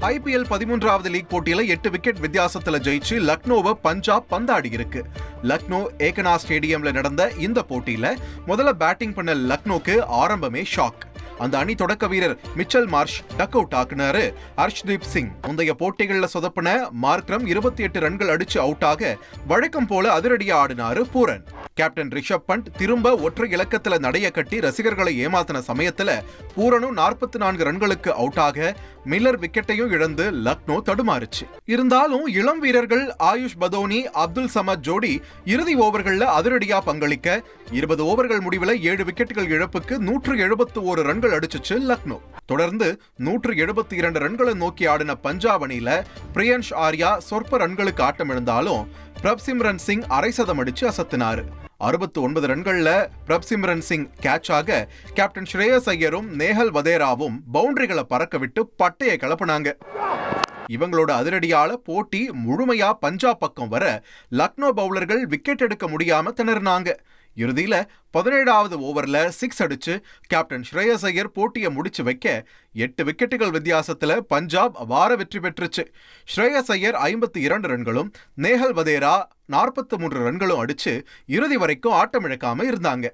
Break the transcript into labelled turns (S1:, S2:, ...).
S1: IPL 13வது league போட்டியில 8 wicket வித்தியாசத்துல ஜெயிச்சு லக்னோவை பஞ்சாப் பந்தாடி இருக்கு. லக்னோ ஏகனா ஸ்டேடியம்ல நடந்த இந்த போட்டியில முதல்ல பேட்டிங் பண்ண லக்னோக்கு ஆரம்பமே ஷாக். அந்த அணி தொடக்க வீரர் மிச்சல் மார்ஷ் டக் அவுட் ஆக்குனாரு. ஹர்ஷ்தீப் சிங் முந்தைய போட்டிகள்ல சொதப்பின மார்க்ரம் 28 ரன்கள் அடிச்சு அவுட் ஆக வழக்கம் போல அதிரடியா ஆடினாரு பூரன். கேப்டன் ரிஷப் பண்ட் திரும்ப ஒற்றை இலக்கத்துல நடைய கட்டி ரசிகர்களை ஏமாத்தின சமயத்துல பூரனும் 44 ரன்களுக்கு அவுட் ஆக மில்லர் விக்கெட்டையும் இழந்து லக்னோ தடுமாறுச்சு. இருந்தாலும் இளம் வீரர்கள் ஆயுஷ் பதோனி, அப்துல் சமத் ஜோடி இறுதி ஓவர்கள்ல அதிரடியா பங்களிக்க 20 ஓவர்கள் முடிவில் 7 விக்கெட்டுகள் இழப்புக்கு 171 ரன்கள் அடிச்சுச்சு லக்னோ. தொடர்ந்து 172 ரன்களை நோக்கி ஆடின பஞ்சாப் அணியில பிரியன்ஷ் ஆர்யா சொற்ப ரன்களுக்கு ஆட்டம் இழந்தாலும் பிரப்சிம்ரன் சிங் அரை சதம் அடிச்சு அசத்தினாரு. 69 ரன்கள்ல பிரப்சிம்ரன் சிங் கேட்ச் ஆக கேப்டன் ஸ்ரேயஸ் ஐயரும் நேஹல் வதேராவும் பவுண்டரிகளை பறக்க விட்டு பட்டையை கிளப்பினாங்க. இவங்களோட அதிரடியால போட்டி முழுமையா பஞ்சாப் பக்கம் வர லக்னோ பவுலர்கள் விக்கெட் எடுக்க முடியாம திணறினாங்க. இறுதியில 17வது ஓவர்ல 6 அடிச்சு கேப்டன் ஸ்ரேயஸ் ஐயர் போட்டியை முடிச்சு வைக்க 8 விக்கெட்டுகள் வித்தியாசத்துல பஞ்சாப் வார வெற்றி பெற்றுச்சு. ஸ்ரேயஸ் ஐயர் 52 ரன்களும் நேஹல் வதேரா 43 ரன்களும் அடிச்சு இறுதி வரைக்கும் ஆட்டமிழக்காம இருந்தாங்க.